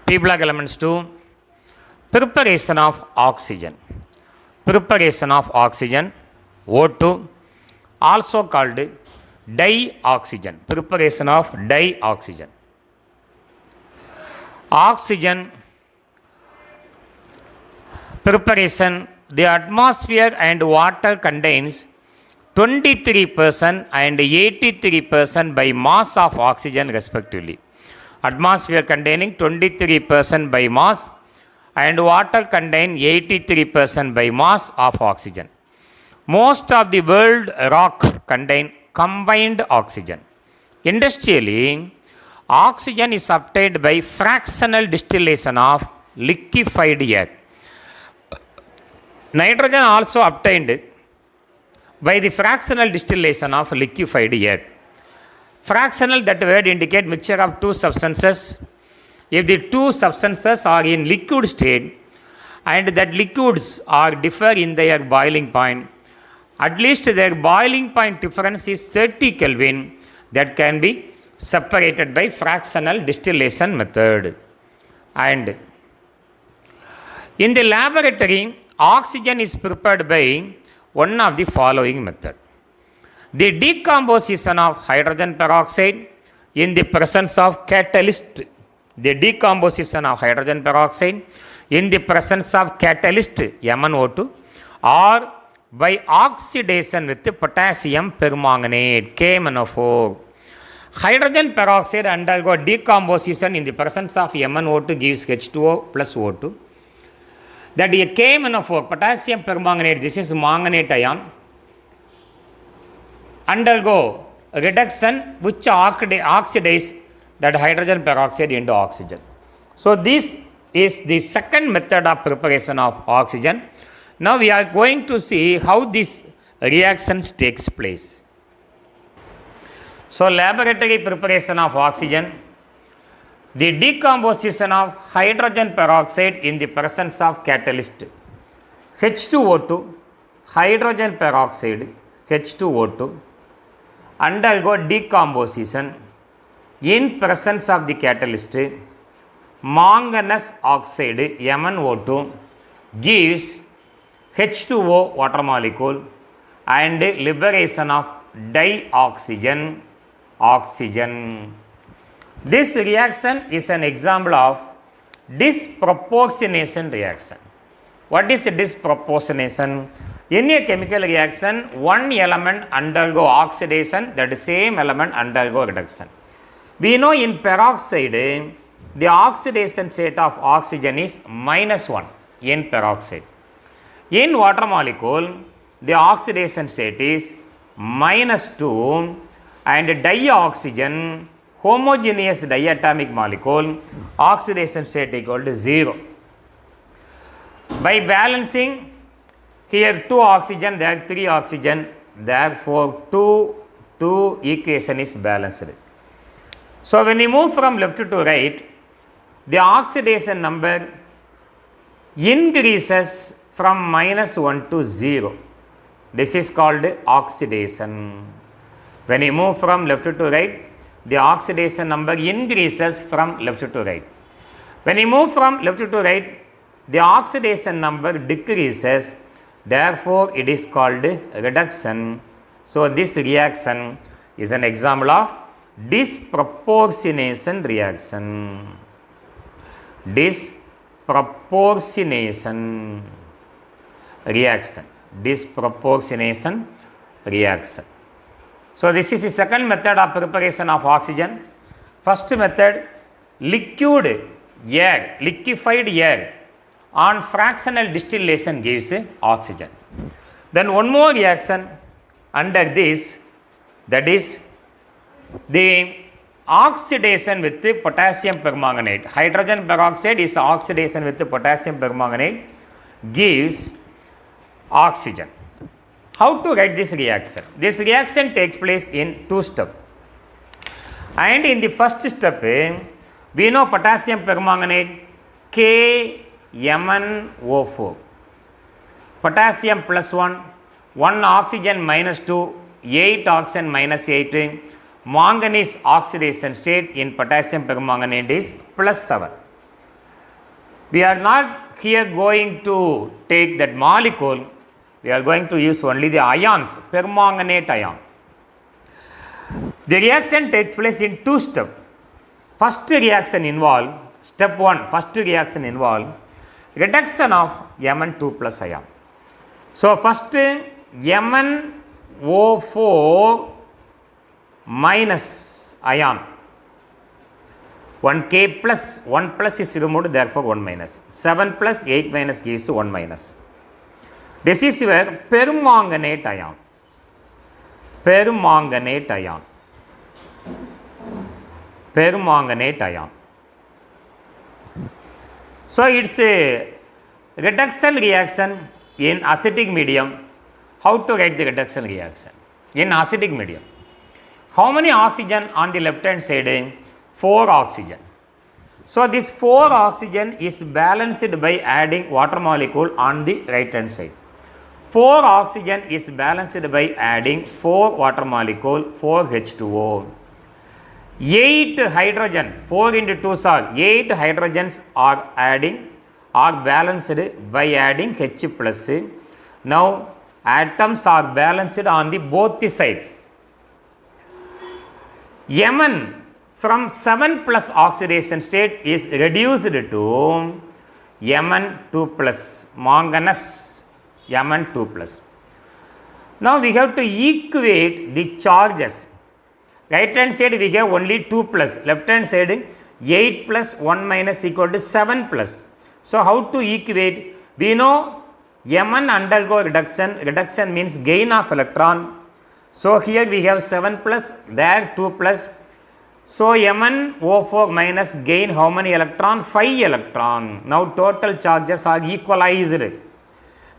P block elements 2. Preparation of oxygen. Preparation of oxygen, O2, also called dioxygen. Preparation of dioxygen. Oxygen preparation, the atmosphere and water contains 23% and 83% by mass of oxygen respectively. Atmosphere containing 23% by mass and water contain 83% by mass of oxygen. Most of the world rock contain combined oxygen. Industrially, oxygen is obtained by fractional distillation of liquefied air. Nitrogen also obtained by the fractional distillation of liquefied air. Fractional, that word indicate mixture of two substances. If the two substances are in liquid state and that liquids are differ in their boiling point, at least their boiling point difference is 30 Kelvin, that can be separated by fractional distillation method. And in the laboratory, oxygen is prepared by one of the following method. The decomposition of hydrogen peroxide in the presence of catalyst. The decomposition of hydrogen peroxide in the presence of catalyst MnO2 or by oxidation with potassium permanganate KMnO4. Hydrogen peroxide undergo decomposition in the presence of MnO2 gives H2O plus O2. That is KMnO4, potassium permanganate, this is manganate ion, undergo reduction which oxidize that hydrogen peroxide into oxygen. So this is the second method of preparation of oxygen. Now we are going to see how this reactions takes place. So laboratory preparation of oxygen, the decomposition of hydrogen peroxide in the presence of catalyst H2O2, hydrogen peroxide H2O2 undergo decomposition in presence of the catalyst manganese oxide MnO2 gives H2O water molecule and liberation of dioxygen oxygen. This reaction is an example of disproportionation reaction. What is disproportionation? In a chemical reaction, one element undergo oxidation, that same element undergo reduction. We know in peroxide, the oxidation state of oxygen is -1 in peroxide. In water molecule, the oxidation state is -2 and dioxygen, homogeneous diatomic molecule, oxidation state equal to 0. By balancing, here 2 oxygen, there 3 oxygen, therefore 2 equation is balanced. So when we move from left to right, the oxidation number increases from -1 to 0. This is called oxidation. When we move from left to right, the oxidation number increases from left to right. When we move from left to right, the oxidation number decreases, therefore it is called reduction. So this reaction is an example of disproportionation reaction. Disproportionation reaction. Disproportionation reaction. So this is the second method of preparation of oxygen. First method, liquid air, liquefied air on fractional distillation gives oxygen. Then one more reaction under this, that is the oxidation with the potassium permanganate. Hydrogen peroxide is oxidation with the potassium permanganate gives oxygen. How to write this reaction? This reaction takes place in 2 steps. And in the first step, we know potassium permanganate KMnO4. Potassium plus 1, 1 oxygen minus 2, 8 oxygen minus 8. Manganese oxidation state in potassium permanganate is plus 7. We are not here going to take that molecule, we are going to use only the ions, permanganate ion. The reaction takes place in two steps. First reaction involve, step 1, first reaction involve reduction of Mn2 plus ion. So first MnO4 minus ion, 1K plus 1 plus is removed, therefore 1 minus. 7 plus 8 minus gives 1 minus. This is where permanganate ion. Permanganate ion. Permanganate ion. So it's a reduction reaction in acidic medium. How to write the reduction reaction? In acidic medium, how many oxygen on the left hand side? 4 oxygen. So this 4 oxygen is balanced by adding water molecule on the right hand side. 4 oxygen is balanced by adding 4 water molecule, 4 H2O. 8 hydrogen, 4 into 2 are 8 hydrogens are balanced by adding H plus. Now atoms are balanced on the both the side. Mn from 7 plus oxidation state is reduced to Mn2 plus, manganese Mn2 plus. Now we have to equate the charges. Right hand side we have only 2 plus, left hand side 8 plus 1 minus equal to 7 plus. So how to equate? We know Mn undergo reduction, reduction means gain of electron. So here we have 7 plus, there 2 plus. So MnO4 minus gain how many electron? 5 electron. Now total charges are equalized.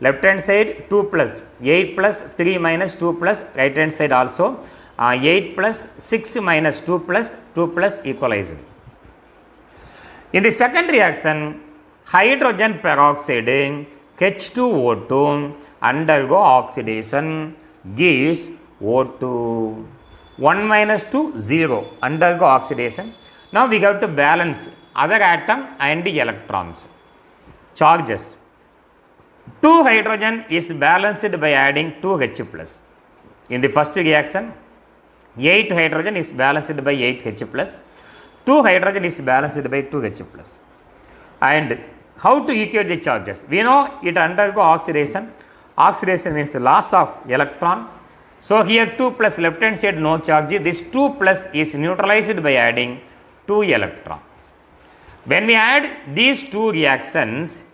Left hand side 2 plus, 8 plus, 3 minus 2 plus, right hand side also 8 plus, 6 minus 2 plus, 2 plus equalized. In the second reaction, hydrogen peroxide H2O2 undergo oxidation gives O2. 1 minus 2, 0, undergo oxidation. Now we have to balance other atom and the electrons. Charges. 2 hydrogen is balanced by adding 2 H plus. In the first reaction, 8 hydrogen is balanced by 8 H plus. 2 hydrogen is balanced by 2 H plus. And how to equate the charges? We know it undergo oxidation. Oxidation means loss of electron. So here 2 plus, left hand side no charge. This 2 plus is neutralized by adding 2 electron. When we add these two reactions,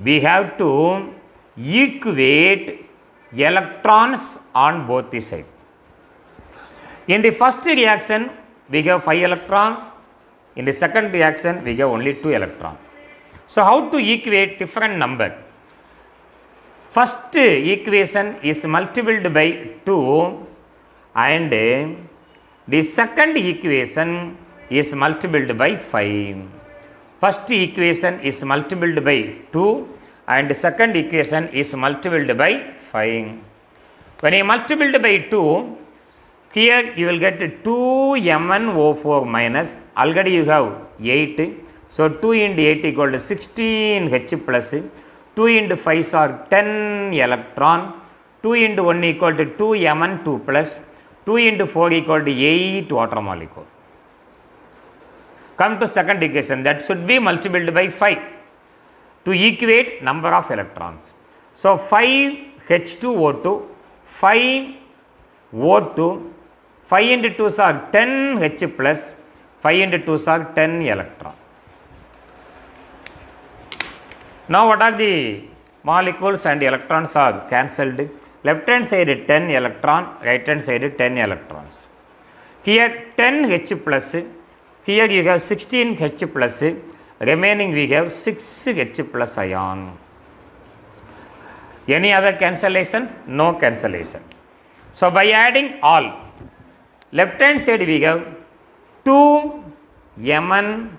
we have to equate electrons on both the sides. In the first reaction, we have 5 electron. In the second reaction, we have only 2 electron. So how to equate different number? First equation is multiplied by 2 and the second equation is multiplied by 5. First equation is multiplied by 2 and second equation is multiplied by 5. When you multiply by 2, here you will get 2 MnO4 minus, already you have 8. So 2 into 8 equal to 16 H plus. 2 into 5 are 10 electron. 2 into 1 equal to 2 Mn2 plus. 2 into 4 equal to 8 water molecule. Come to second equation, that should be multiplied by 5 to equate number of electrons. So 5 H2O2, 5 O2, 5 into 2s are 10 H plus, 5 into 2s are 10 electron. Now what are the molecules and electrons are cancelled? Left hand side 10 electron, right hand side 10 electrons. Here 10 H plus, here you have 16 H plus, remaining we have 6 H plus ion. Any other cancellation? No cancellation. So by adding all, left hand side we have 2 MnO4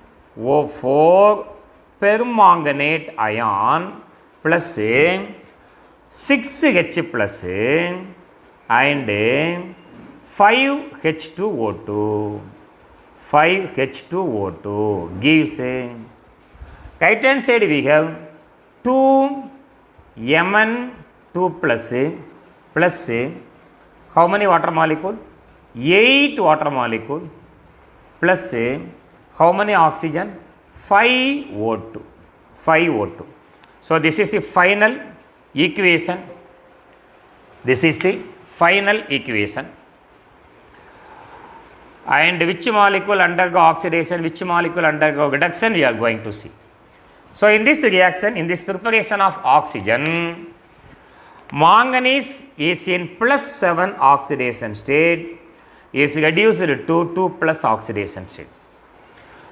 permanganate ion plus 6 H plus and 5 H2O2. 5 H2O2 gives Right hand side we have 2 Mn2 plus how many water molecule? 8 water molecule plus how many oxygen? 5 O2. 5 O2. So this is the final equation. This is the final equation. And which molecule undergo oxidation, which molecule undergo reduction, we are going to see. So in this reaction, in this preparation of oxygen, manganese is in +7 oxidation state, is reduced to 2+ oxidation state.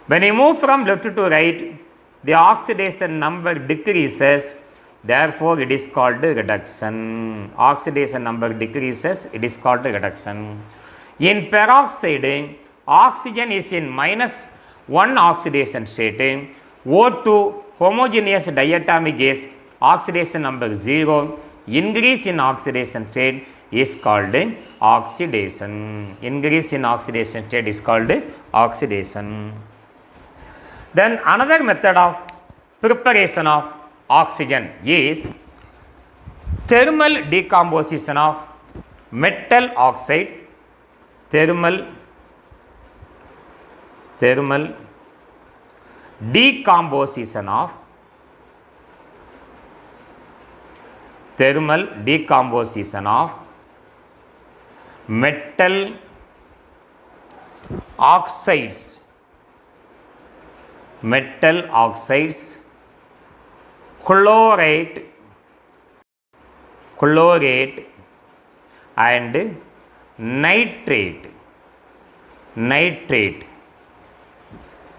When you move from left to right, the oxidation number decreases, therefore it is called reduction. Oxidation number decreases, it is called reduction. In peroxide, oxygen is in -1 oxidation state. O2 homogeneous diatomic gas, oxidation number 0, increase in oxidation state is called oxidation. Increase in oxidation state is called oxidation. Then another method of preparation of oxygen is thermal decomposition of metal oxide. Thermal decomposition of metal oxides. Metal oxides, chlorate and nitrate.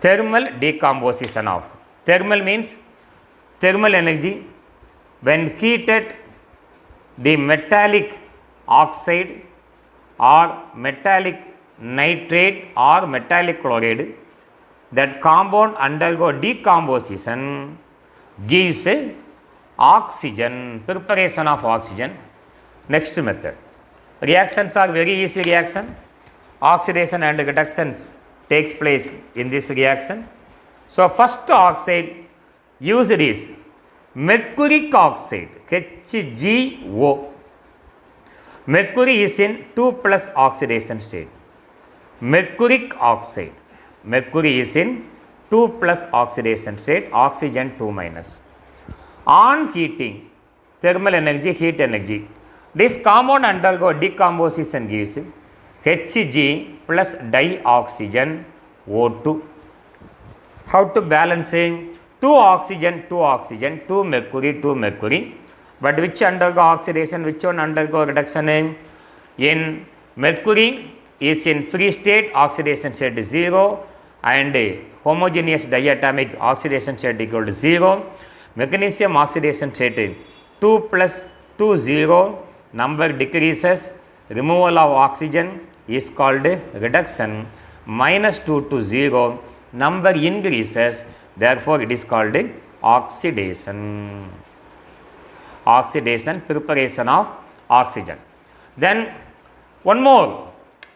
Thermal decomposition of. Thermal means thermal energy. When heated, the metallic oxide or metallic nitrate or metallic chloride, that compound undergo decomposition gives oxygen, preparation of oxygen. Next method. Reactions are very easy reaction. Oxidation and reductions takes place in this reaction. So first oxide used is mercuric oxide, HgO. Mercury is in 2+ oxidation state. Mercuric oxide. Mercury is in 2+ oxidation state, oxygen 2-. On heating, thermal energy, heat energy, this compound undergo decomposition gives Hg plus dioxygen O2. How to balancing? 2 oxygen, 2 mercury. But which undergo oxidation, which one undergo reduction? In mercury is in free state, oxidation state is 0, and homogeneous diatomic oxidation state equal to 0. Magnesium oxidation state 2 + 2 0, number decreases, removal of oxygen is called reduction. -2 to 0, number increases, therefore it is called oxidation. Oxidation, preparation of oxygen. Then one more,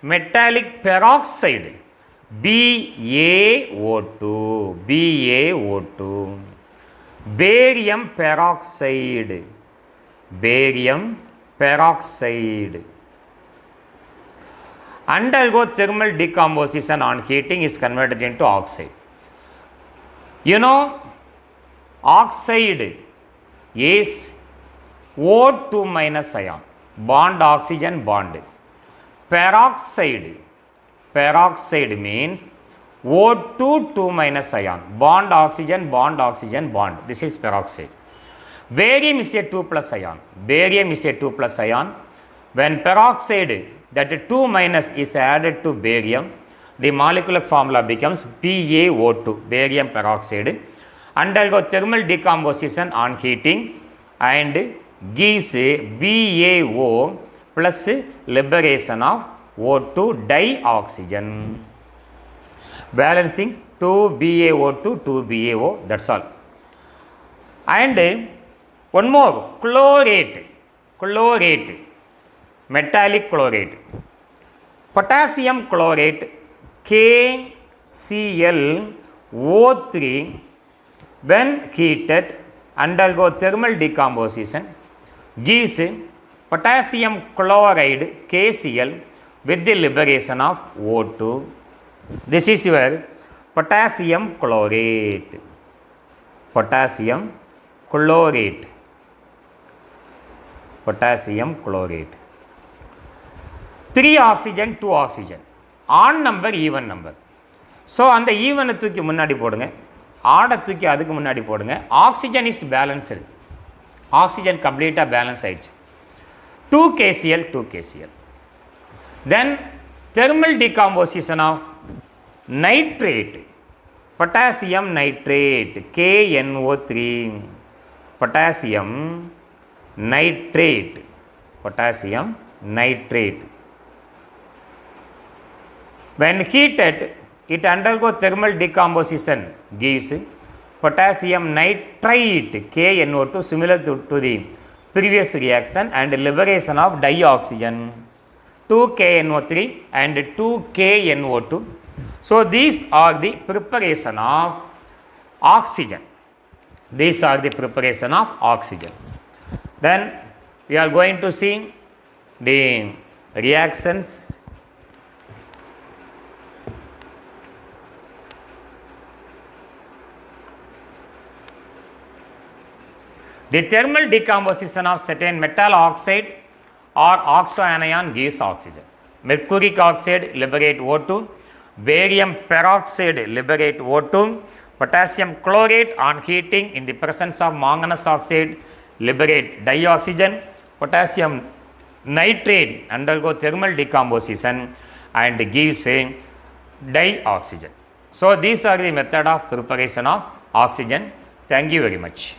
metallic peroxide, BaO2. Barium peroxide undergo thermal decomposition on heating, is converted into oxide. You know, oxide is O2- ion, bond oxygen bond. Peroxide means O2 2- ion, bond oxygen bond. This is peroxide. Barium is a 2+ ion. When peroxide, that 2- is added to barium, the molecular formula becomes BaO2, barium peroxide. Undergo thermal decomposition on heating and gives BaO plus liberation of O2 dioxygen. Balancing 2BaO2, 2BaO, that's all. And one more, chlorate, metallic chlorate. Potassium chlorate, KClO3 when heated undergo thermal decomposition gives potassium chloride KCl with the liberation of O2. This is your potassium chlorate. Potassium chlorate. Potassium chlorate. 3 oxygen, 2 oxygen. Odd number, even number. So, அந்த ஈவனை தூக்கி முன்னாடி போடுங்க, ஆடை தூக்கி அதுக்கு முன்னாடி போடுங்க. Oxygen is balanced. Oxygen கம்ப்ளீட்டாக பேலன்ஸ் ஆயிடுச்சு. 2 KCl, 2 KCl. Then thermal decomposition of nitrate, potassium nitrate, KNO3, potassium nitrate, potassium nitrate. When heated, it undergo thermal decomposition gives potassium nitrite KNO2 similar to the previous reaction and liberation of dioxygen 2KNO3 and 2KNO2. So these are the preparation of oxygen. These are the preparation of oxygen. Then we are going to see the reactions. The thermal decomposition of certain metal oxide or oxoanion gives oxygen. Mercuric oxide liberate O2, barium peroxide liberate O2, potassium chlorate on heating in the presence of manganese oxide liberate dioxygen, potassium nitrate undergo thermal decomposition and gives a dioxygen. So these are the method of preparation of oxygen. Thank you very much.